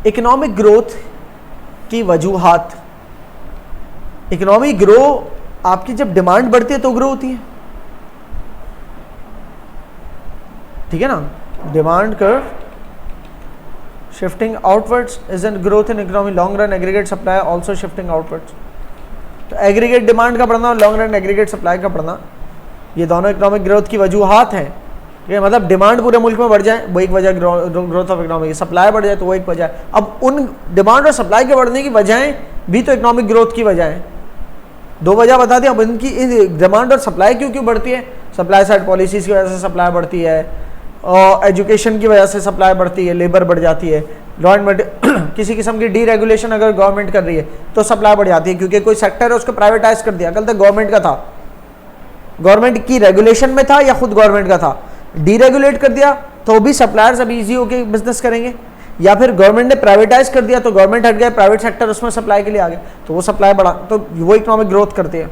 Economic growth की वजूहात, economic grow आपकी जब डिमांड बढ़ती है तो ग्रो होती है, ठीक है ना। Demand curve shifting outwards is an growth in economy, long run aggregate supply also shifting outwards. तो एग्रीगेट डिमांड का बढ़ना और लॉन्ग रन एग्रीगेट सप्लाई का बढ़ना, ये दोनों इकोनॉमिक ग्रोथ की वजूहात हैं, ठीक है। मतलब डिमांड पूरे मुल्क में बढ़ जाए वो एक वजह ग्रोथ ऑफ इकोनॉमी, सप्लाई बढ़ जाए तो वो एक वजह है। अब उन डिमांड और सप्लाई के बढ़ने की वजहें भी तो इकोनॉमिक ग्रोथ की वजह है। दो वजह बता दी। अब इनकी डिमांड और सप्लाई क्यों क्यों बढ़ती है? सप्लाई साइड पॉलिसीज़ की वजह से सप्लाई बढ़ती है, और एजुकेशन की वजह से सप्लाई बढ़ती है, लेबर बढ़ जाती है, गवर्नमेंट किसी किस्म की डीरेगुलेशन अगर गवर्नमेंट कर रही है तो सप्लाई बढ़ जाती है, क्योंकि कोई सेक्टर है उसको प्राइवेटाइज कर दिया, कल तक गवर्नमेंट का था, गवर्नमेंट की रेगुलेशन में था या खुद गवर्नमेंट का था, डीरेगुलेट कर दिया तो भी सप्लायर्स अब इजी होकर बिजनेस करेंगे, या फिर गवर्नमेंट ने प्राइवेटाइज कर दिया तो गवर्नमेंट हट गया, प्राइवेट सेक्टर उसमें सप्लाई के लिए आ गया तो वो सप्लाई बढ़ा, तो वो इकोनॉमिक ग्रोथ करते हैं।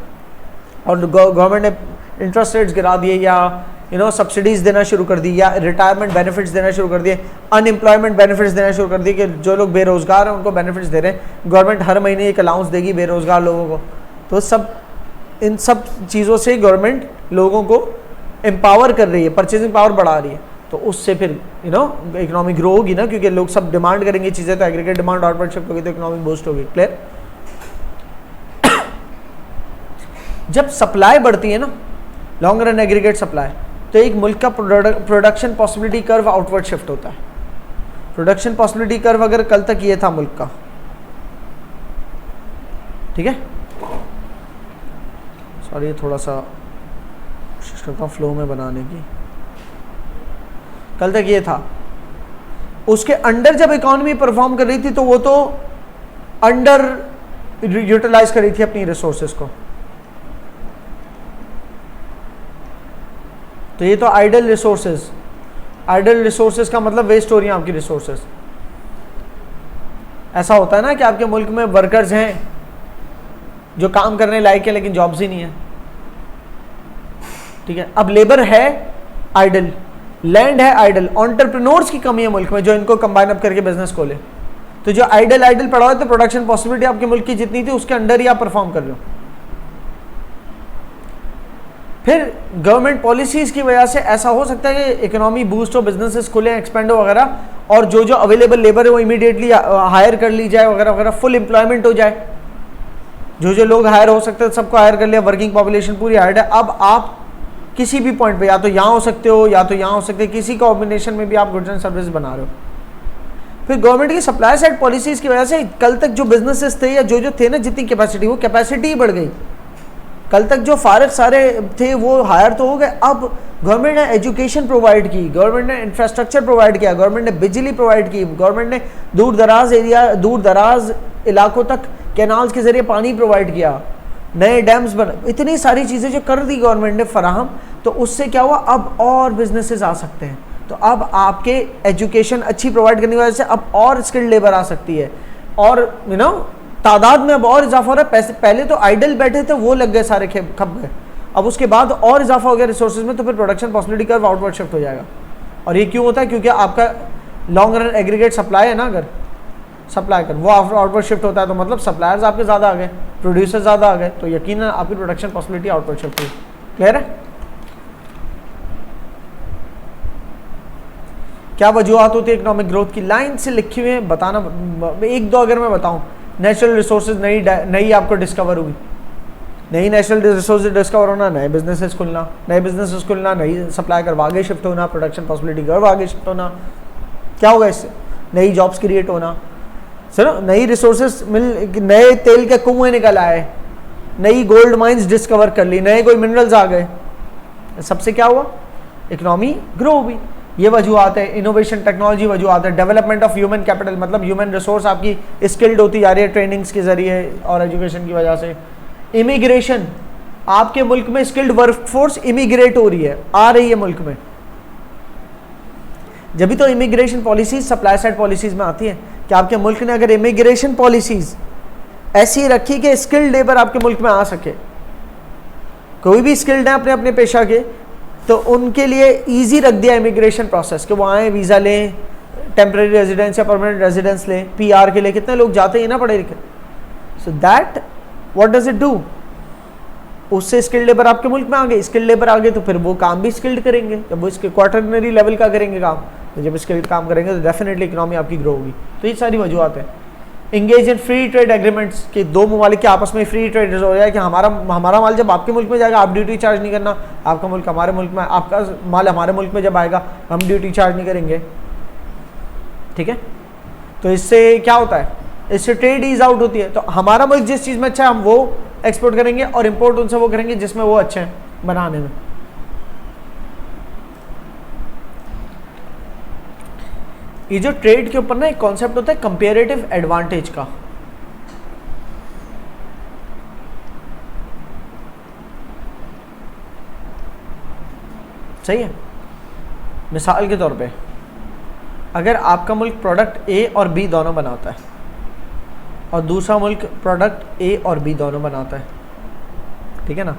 और गवर्नमेंट ने इंटरेस्ट रेट्स गिरा दिए या सब्सिडीज देना शुरू कर दी, या रिटायरमेंट बेनिफिट्स देना शुरू कर दिए, अनएम्प्लॉयमेंट बेनिफिट्स देना शुरू कर दिए कि जो लोग बेरोजगार हैं उनको बेनिफिट्स दे रहे हैं, गवर्नमेंट हर महीने एक अलाउंस देगी बेरोजगार लोगों को। तो इन सब चीज़ों से गवर्नमेंट लोगों को एम्पावर कर रही है, परचेजिंग पावर बढ़ा रही है, तो उससे फिर इकोनॉमी ग्रो होगी ना, क्योंकि लोग सब डिमांड करेंगे चीज़ें, तो एग्रीगेट डिमांड आउटवर्ड शिफ्ट होगी तो इकोनॉमिक बूस्ट होगी। क्लियर? जब सप्लाई बढ़ती है ना, लॉन्ग रन एग्रीगेट सप्लाई, तो एक मुल्क का production possibility curve outward shift होता है। प्रोडक्शन पॉसिबिलिटी कर्व अगर कल तक ये था मुल्क का, ठीक है, सॉरी थोड़ा सा कोशिश करता हूँ फ्लो में बनाने की, कल तक ये था, उसके अंडर जब इकोनॉमी परफॉर्म कर रही थी तो वो तो अंडर यूटिलाइज कर रही थी अपनी रिसोर्सेज को, तो ये तो आइडल रिसोर्सेज का मतलब वेस्ट हो रही है आपकी रिसोर्सेज। ऐसा होता है ना कि आपके मुल्क में वर्कर्स हैं जो काम करने लायक है लेकिन जॉब्स ही नहीं है, ठीक है। अब लेबर है आइडल, लैंड है आइडल, एंटरप्रेन्योर्स की कमी है मुल्क में जो इनको कंबाइन अप करके बिजनेस खोले, तो जो आइडल पड़ा हुआ है तो प्रोडक्शन पॉसिबिलिटी आपके मुल्क की जितनी थी उसके अंडर ही आप परफॉर्म कर रहे हो। फिर गवर्नमेंट पॉलिसीज की वजह से ऐसा हो सकता है कि इकोनॉमी बूस्ट हो, बिजनेसेस खुले, एक्सपेंड हो वगैरह, और जो अवेलेबल लेबर है वो इमीडिएटली हायर कर ली जाए वगैरह वगैरह, फुल एम्प्लॉयमेंट हो जाए, जो लोग हायर हो सकते हैं सबको हायर कर लिया, वर्किंग पॉपुलेशन पूरी हायर है। अब आप किसी भी पॉइंट पे या तो यहाँ हो सकते हो या तो यहाँ हो सकते हैं, किसी कॉम्बिनेशन में भी आप गुड्स एंड सर्विस बना रहे हो। फिर गवर्नमेंट की सप्लाई साइड पॉलिसीज की वजह से कल तक जो बिजनेसेस थे या जो थे ना, जितनी कैपेसिटी, वो कैपेसिटी ही बढ़ गई। कल तक जो फारिग सारे थे वो हायर तो हो गए, अब गवर्नमेंट ने एजुकेशन प्रोवाइड की, गवर्नमेंट ने इंफ्रास्ट्रक्चर प्रोवाइड किया, गवर्नमेंट ने बिजली प्रोवाइड की, गवर्नमेंट ने दूर दराज इलाकों तक कैनाल्स के जरिए पानी प्रोवाइड किया, नए डैम्स बन, इतनी सारी चीज़ें जो कर दी गवर्नमेंट ने फराहम, तो उससे क्या हुआ, अब और बिजनेसेस आ सकते हैं। तो अब आपके एजुकेशन अच्छी प्रोवाइड करने की वजह से अब और स्किल्ड लेबर आ सकती है, और तादाद में अब और इजाफा हो रहा है। पैसे पहले तो आइडल बैठे थे वो लग गए सारे, खप गए, अब उसके बाद और इजाफा हो गया रिसोर्सेज में, तो फिर production possibility curve outward shift हो जाएगा। और ये क्यों होता है? क्योंकि आपका लॉन्ग रन एग्रीगेट सप्लाई है ना, अगर सप्लाई कर वो आउटवर्ड शिफ्ट होता है तो मतलब सप्लायर्स आपके ज़्यादा आ गए, प्रोड्यूसर ज़्यादा आ गए, तो यकीनन आपकी प्रोडक्शन पॉसिबिलिटी आउटवर्ड शिफ्ट हुई। क्लियर है? क्या वजूहत होती है इकोनॉमिक ग्रोथ की? लाइन से लिखी हुई है, बताना एक दो अगर मैं बताऊं। नेचुरल रिसोर्सेज नई आपको डिस्कवर हुई, नई नेचुरल रिसोर्सेज डिस्कवर होना, नए बिजनेसेस खुलना, नई सप्लाई कर आगे शिफ्ट होना, प्रोडक्शन पॉसिबिलिटी कर्व आगे शिफ्ट होना। क्या होगा इससे? नई जॉब्स क्रिएट होना, सुनो, नई रिसोर्सेज नए तेल के कुएं निकल आए, नई गोल्ड माइंस डिस्कवर कर ली, नए कोई मिनरल्स आ गए, सबसे क्या हुआ? इकोनॉमी ग्रो हुई। ये वजूहत है। इनोवेशन टेक्नोलॉजी वजूहत है। डेवलपमेंट ऑफ ह्यूमन कैपिटल, मतलब ह्यूमन रिसोर्स आपकी स्किल्ड होती जा रही है ट्रेनिंग्स के जरिए और एजुकेशन की वजह से। इमिग्रेशन, आपके मुल्क में स्किल्ड वर्कफोर्स इमिग्रेट हो रही है, आ रही है मुल्क में, जब भी तो immigration policies supply side policies में आती है कि आपके मुल्क ने अगर इमिग्रेशन पॉलिसीज ऐसी रखी कि स्किल्ड लेबर आपके मुल्क में आ सके, कोई भी स्किल्ड है अपने अपने पेशा के, तो उनके लिए इजी रख दिया इमिग्रेशन प्रोसेस कि वो आए, वीज़ा लें, टेम्परेरी रेजिडेंस या परमानेंट रेजिडेंस ले, पीआर के लिए कितने लोग जाते हैं ना पढ़े लिखे। So that what does it do, उससे स्किल्ड लेबर आपके मुल्क में आ गए, स्किल्ड लेबर आ गए तो फिर वो काम भी स्किल्ड करेंगे, जब वो इसके क्वार्टरनरी लेवल का करेंगे काम, तो जब स्किल्ड काम करेंगे तो डेफिनेटली इकोनॉमी आपकी ग्रो होगी। तो ये सारी वजूहत है। Engage in free trade agreements के दो ममालिक के आपस में फ्री ट्रेड हो जाए कि हमारा माल जब आपके मुल्क में जाएगा आप ड्यूटी चार्ज नहीं करना, आपका मुल्क हमारे मुल्क में, आपका माल हमारे मुल्क में जब आएगा हम ड्यूटी चार्ज नहीं करेंगे, ठीक है। तो इससे क्या होता है, इससे ट्रेड ईज आउट होती है। तो हमारा मुल्क जिस चीज़ में अच्छा है हम वो एक्सपोर्ट करेंगे और इंपोर्ट उनसे वो करेंगे जिसमें वो अच्छे हैं बनाने में। ये जो ट्रेड के ऊपर ना एक कॉन्सेप्ट होता है कंपेरेटिव एडवांटेज का, सही है। मिसाल के तौर पे अगर आपका मुल्क प्रोडक्ट ए और बी दोनों बनाता है और दूसरा मुल्क प्रोडक्ट ए और बी दोनों बनाता है, ठीक है ना,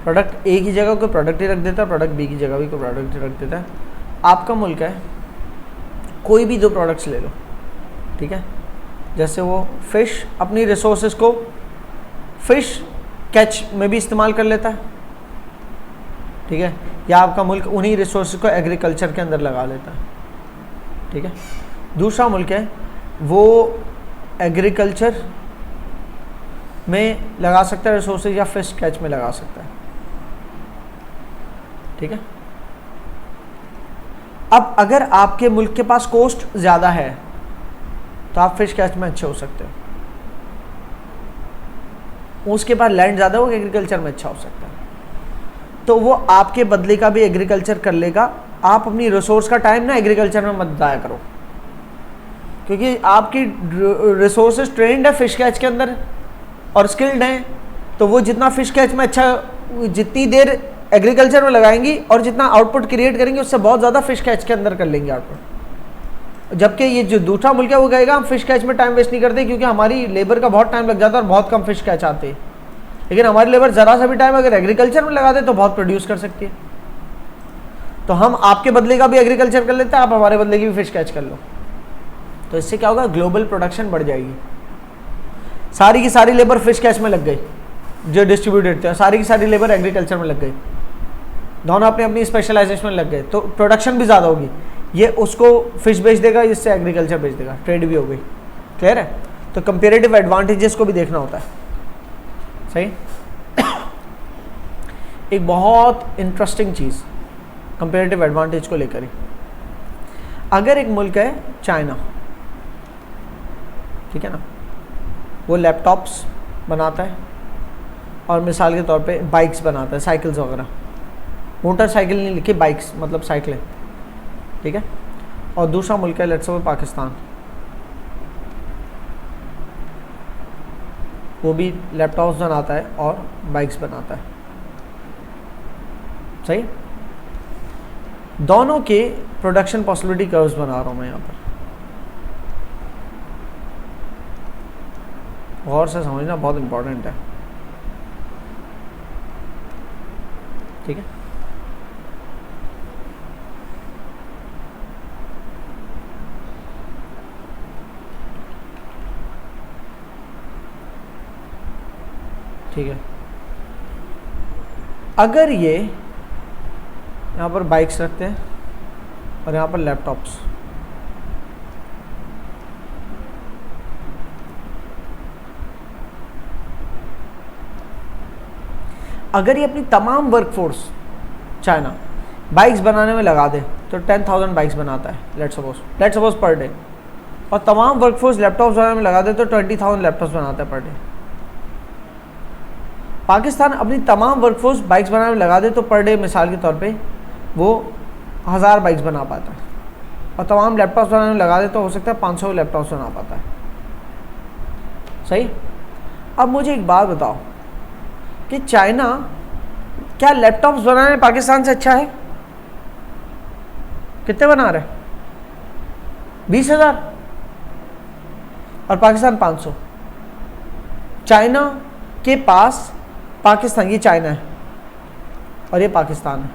प्रोडक्ट ए की जगह कोई प्रोडक्ट ही रख देता है, प्रोडक्ट बी की जगह भी कोई प्रोडक्ट ही रख देता है। आपका मुल्क है, कोई भी दो प्रोडक्ट्स ले लो, ठीक है, जैसे वो फ़िश अपनी रिसोर्सेज को फ़िश कैच में भी इस्तेमाल कर लेता है, ठीक है, या आपका मुल्क उन्हीं रिसोर्सेज को एग्रीकल्चर के अंदर लगा लेता है, ठीक है। दूसरा मुल्क है वो एग्रीकल्चर में लगा सकता है रिसोर्सेज या फिश कैच में लगा सकता है, ठीक है। अब अगर आपके मुल्क के पास कोस्ट ज़्यादा है तो आप फिश कैच में अच्छे हो सकते हो, उसके पास लैंड ज़्यादा हो एग्रीकल्चर में अच्छा हो सकता है, तो वो आपके बदले का भी एग्रीकल्चर कर लेगा। आप अपनी रिसोर्स का टाइम ना एग्रीकल्चर में मत ज़ाया करो, क्योंकि आपकी रिसोर्सेज ट्रेंड है फिश कैच के अंदर और स्किल्ड हैं, तो वो जितना फिश कैच में अच्छा, जितनी देर एग्रीकल्चर में लगाएंगी और जितना आउटपुट क्रिएट करेंगे उससे बहुत ज़्यादा फिश कैच के अंदर कर लेंगे आउटपुट। जबकि ये जो दूसरा मुल्क है वो कहेगा हम फिश कैच में टाइम वेस्ट नहीं करते क्योंकि हमारी लेबर का बहुत टाइम लग जाता है और बहुत कम फिश कैच आते हैं, लेकिन हमारी लेबर ज़रा सा भी टाइम अगर एग्रीकल्चर में लगा दे तो बहुत प्रोड्यूस कर सकती है। तो हम आपके बदले का भी एग्रीकल्चर कर लेते हैं, आप हमारे बदले की भी फिश कैच कर लो, तो इससे क्या होगा, ग्लोबल प्रोडक्शन बढ़ जाएगी। सारी की सारी लेबर फिश कैच में लग गई जो डिस्ट्रीब्यूटेड थे, सारी की सारी लेबर एग्रीकल्चर में लग गई, दोनों अपनी अपनी स्पेशलाइजेशन में लग गए, तो प्रोडक्शन भी ज़्यादा होगी। ये उसको फिश बेच देगा, इससे एग्रीकल्चर बेच देगा, ट्रेड भी हो गई। क्लियर है। तो कंपेरेटिव एडवांटेजेस को भी देखना होता है, सही। एक बहुत इंटरेस्टिंग चीज़ कंपेरेटिव एडवांटेज को लेकर ही, अगर एक मुल्क है चाइना, ठीक है ना, वो लैपटॉप्स बनाता है और मिसाल के तौर पे बाइक्स बनाता है, साइकिल्स वगैरह, मोटरसाइकिल नहीं लिखी, बाइक्स मतलब साइकिलें, ठीक है। और दूसरा मुल्क है लेट्स सपोज पाकिस्तान, वो भी लैपटॉप्स बनाता है और बाइक्स बनाता है, सही। दोनों के प्रोडक्शन पॉसिबिलिटी कर्व्स बना रहा हूँ मैं यहाँ पर, गौर से समझना बहुत इंपॉर्टेंट है, ठीक है। ठीक है, अगर ये यहाँ पर बाइक्स रखते हैं और यहाँ पर लैपटॉप्स, अगर ये अपनी तमाम वर्कफोर्स चाइना बाइक्स बनाने में लगा दे तो 10,000 बाइक्स बनाता है लेट्स सपोज पर डे, और तमाम वर्कफोर्स लैपटॉप्स बनाने में लगा दे तो 20,000 लैपटॉप्स बनाता है पर डे। पाकिस्तान अपनी तमाम वर्कफोर्स बाइक्स बनाने में लगा दे तो पर डे मिसाल के तौर पे वो 1000 बाइक्स बना पाता है, और तमाम लैपटॉप्स बनाने में लगा दे तो हो सकता है 500 लैपटॉप्स बना पाता है, सही। अब मुझे एक बात बताओ कि चाइना क्या लैपटॉप्स बनाने में पाकिस्तान से अच्छा है? कितने बना रहे? 20,000 और पाकिस्तान 500। चाइना के पास पाकिस्तान, ये चाइना है और ये पाकिस्तान है,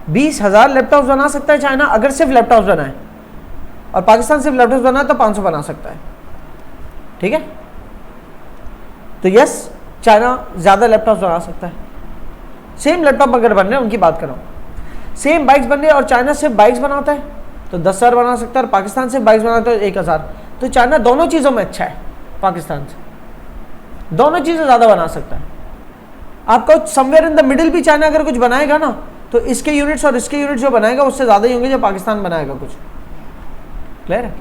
20,000 लैपटॉप्स बना सकता है चाइना अगर सिर्फ लैपटॉप्स बनाए, और पाकिस्तान सिर्फ लैपटॉप्स बनाए तो 500 बना सकता है। ठीक है, तो यस चाइना ज़्यादा लैपटॉप्स बना सकता है। सेम लैपटॉप अगर बन रहे हैं, उनकी बात कर रहा हूँ, सेम बाइक्स बन रही है और चाइना सिर्फ बाइक्स बनाता है तो 10,000 बना सकता है, और पाकिस्तान सिर्फ बाइक्स बनाता है तो 1,000। तो चाइना दोनों चीज़ों में अच्छा है पाकिस्तान से, दोनों चीज़ें ज़्यादा बना सकता है। आपका समवेयर इन द मिडिल भी चाइना अगर कुछ बनाएगा ना, तो इसके यूनिट्स और इसके यूनिट्स जो बनाएगा उससे ज़्यादा ही होंगे जो पाकिस्तान बनाएगा कुछ। क्लियर है?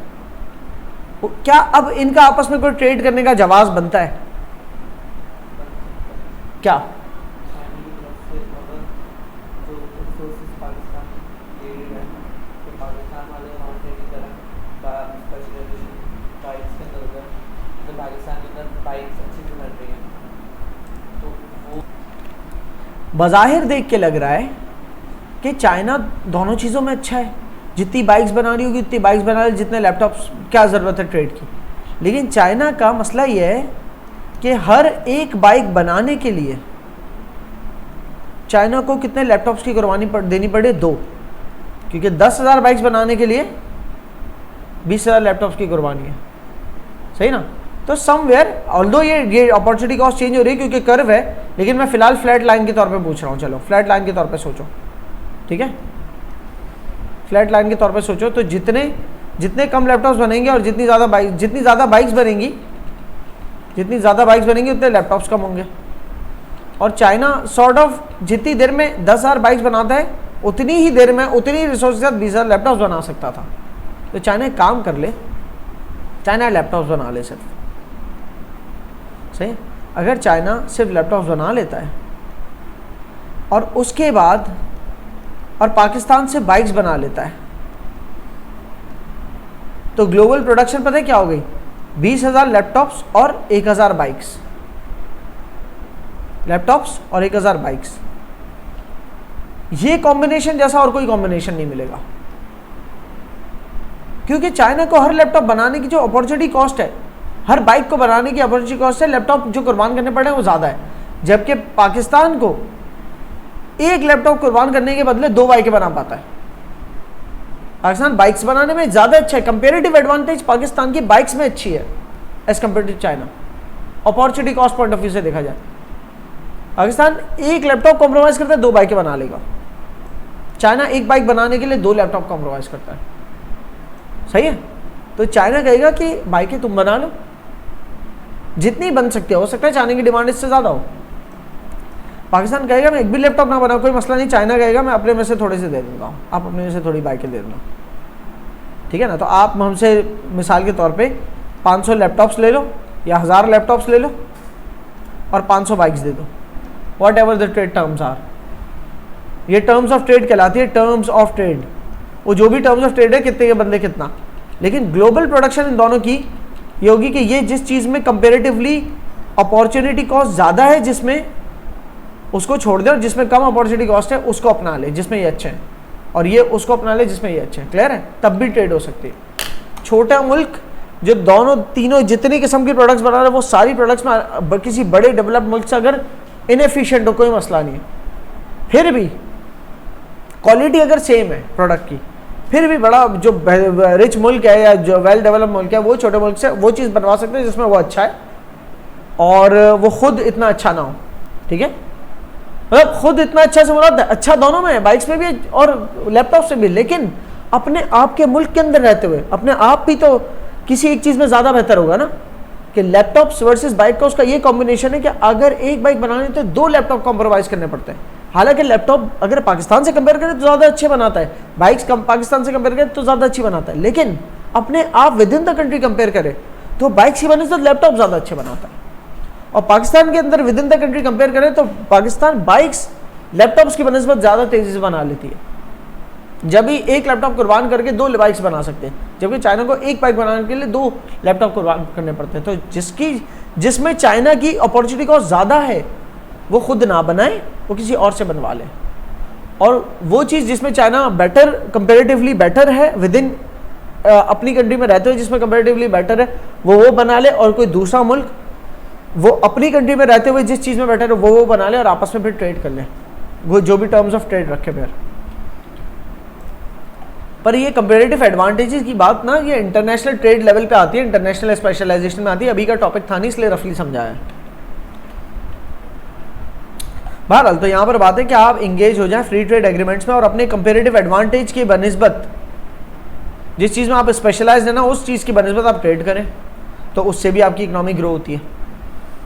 क्या अब इनका आपस में कोई ट्रेड करने का जवाब बनता है क्या? बज़ाहिर देख के लग रहा है कि चाइना दोनों चीज़ों में अच्छा है, जितनी बाइक्स बना रही होगी उतनी बाइक्स बना रही, जितने लैपटॉप्स, क्या ज़रूरत है ट्रेड की। लेकिन चाइना का मसला ये है कि हर एक बाइक बनाने के लिए चाइना को कितने लैपटॉप्स की कुर्बानी देनी पड़े? 2, क्योंकि 10,000 बाइक्स बनाने के लिए 20,000 लैपटॉप्स की कुर्बानी है। सही ना? तो समवेयर ऑल्दो ये अपॉर्चुनिटी कॉस्ट चेंज हो रही है क्योंकि कर्व है, लेकिन मैं फिलहाल फ्लैट लाइन के तौर पे पूछ रहा हूँ। चलो फ्लैट लाइन के तौर पे सोचो, ठीक है, फ्लैट लाइन के तौर पे सोचो, तो जितने कम लैपटॉप्स बनेंगे और जितनी ज़्यादा बाइक्स बनेंगी उतने लैपटॉप्स कम होंगे। और चाइना सॉर्ट ऑफ जितनी देर में 10,000 बाइक्स बनाता है उतनी ही देर में उतनी रिसोर्स के साथ 20,000 लैपटॉप्स बना सकता था। तो चाइना एक काम कर ले, चाइना लैपटॉप्स बना ले सिर्फ। सही, अगर चाइना सिर्फ लैपटॉप्स बना लेता है और उसके बाद और पाकिस्तान से बाइक्स बना लेता है, तो ग्लोबल प्रोडक्शन पता है क्या हो गई? 20,000 लैपटॉप्स और 1,000 बाइक्स, लैपटॉप्स और 1,000 बाइक्स। ये कॉम्बिनेशन जैसा और कोई कॉम्बिनेशन नहीं मिलेगा, क्योंकि चाइना को हर लैपटॉप बनाने की जो अपॉर्चुनिटी कॉस्ट है, हर बाइक को बनाने की अपॉर्चुनिटी कॉस्ट है, लैपटॉप जो कुर्बान करने पड़े वो ज़्यादा है। जबकि पाकिस्तान को एक लैपटॉप कुर्बान करने के बदले 2 बाइकें बना पाता है। पाकिस्तान बाइक्स बनाने में ज़्यादा अच्छा है, कंपेरेटिव एडवांटेज पाकिस्तान की बाइक्स में अच्छी है as compare to China, opportunity cost point of view से देखा जाए। पाकिस्तान एक लैपटॉप कॉम्प्रोमाइज़ करता है, 2 बाइकें बना लेगा। चाइना एक बाइक बनाने के लिए 2 लैपटॉप कॉम्प्रोमाइज़ करता है। सही है? तो चाइना कहेगा कि बाइकें तुम बना लो, जितनी बन सकती है, हो सकता है चाइना की डिमांड इससे ज़्यादा हो। पाकिस्तान कहेगा मैं एक भी लैपटॉप ना बनाऊँ, कोई मसला नहीं। चाइना कहेगा मैं अपने में से थोड़े से दे दूँगा, आप अपने में से थोड़ी बाइकें दे देना। ठीक है ना? तो आप हमसे मिसाल के तौर पे 500 लैपटॉप्स ले लो या 1000 लैपटॉप्स ले लो और 500 बाइक्स दे दो, whatever the trade terms are. ये टर्म्स ऑफ ट्रेड कहलाती है, टर्म्स ऑफ ट्रेड। वो जो भी टर्म्स ऑफ ट्रेड है, कितने के बदले कितना। लेकिन ग्लोबल प्रोडक्शन इन दोनों की ये होगी कि ये जिस चीज़ में कंपेरेटिवली अपॉर्चुनिटी कॉस्ट ज़्यादा है, जिसमें उसको छोड़ दे, और जिसमें कम अपॉर्चुनिटी कॉस्ट है उसको अपना ले जिसमें ये अच्छे हैं, और ये उसको अपना ले जिसमें ये अच्छे हैं। क्लियर है? तब भी ट्रेड हो सकती है। छोटा मुल्क जो दोनों तीनों जितनी किस्म की प्रोडक्ट्स बना रहे हैं, वो सारी प्रोडक्ट्स में किसी बड़े डेवलप्ड मुल्क से अगर इनएफिशिएंट हो, कोई मसला नहीं है, फिर भी क्वालिटी अगर सेम है प्रोडक्ट की, फिर भी बड़ा जो रिच मुल्क है या जो वेल डेवलप्ड मुल्क है, वो छोटे मुल्क से वो चीज़ बनवा सकते हैं जिसमें वो अच्छा है और वो खुद इतना अच्छा ना हो। ठीक है? मतलब खुद इतना अच्छा से मुराद अच्छा दोनों में है, बाइक्स में भी और लैपटॉप से भी, लेकिन अपने आप के मुल्क के अंदर रहते हुए अपने आप भी तो किसी एक चीज़ में ज़्यादा बेहतर होगा ना, कि लैपटॉप्स वर्सेस बाइक का उसका ये कॉम्बिनेशन है कि अगर एक बाइक बनानी तो 2 लैपटॉप कॉम्प्रोमाइज़ करने पड़ते हैं। हालांकि लैपटॉप अगर पाकिस्तान से कंपेयर करें तो ज़्यादा अच्छे बनाता है, बाइक्स पाकिस्तान से कंपेयर करें तो ज़्यादा अच्छी बनाता है, लेकिन अपने आप with in the country compare करें तो बाइक्स की बने तो लैपटॉप ज़्यादा अच्छे बनाता है। और पाकिस्तान के अंदर with in the country compare करें तो पाकिस्तान बाइक्स लैपटॉप्स की बनस्बत ज़्यादा तेज़ी से बना लेती है। जब भी एक लैपटॉप कुर्बान करके 2 बाइक्स बना सकते हैं, जबकि चाइना को एक बाइक बनाने के लिए 2 लैपटॉप कुर्बान करने पड़ते हैं। तो जिसमें चाइना की अपॉर्चुनिटी कॉस्ट ज़्यादा है वो खुद ना बनाए, वो किसी और से बनवा ले, और वो चीज़ जिसमें चाइना बेटर कंपेरेटिवली बेटर है विद इन अपनी कंट्री में रहते हुए जिसमें कंपेरेटिवली बेटर है वो बना ले, और कोई दूसरा मुल्क वो अपनी कंट्री में रहते हुए जिस चीज़ में बेटर है वो बना ले, और आपस में फिर ट्रेड कर ले, वो जो भी टर्म्स ऑफ ट्रेड रखे फिर। पर ये कंपेरेटिव एडवांटेजेस की बात ना ये इंटरनेशनल ट्रेड लेवल पे आती है, इंटरनेशनल स्पेशलाइजेशन में आती है, अभी का टॉपिक था नहीं इसलिए रफली समझाया। बहरहाल तो यहाँ पर बात है कि आप इंगेज हो जाएं फ्री ट्रेड एग्रीमेंट्स में और अपने कंपेरेटिव एडवांटेज की बनिस्बत जिस चीज़ में आप स्पेशलाइज है ना उस चीज़ की बनिस्बत आप ट्रेड करें, तो उससे भी आपकी इकोनॉमी ग्रो होती है।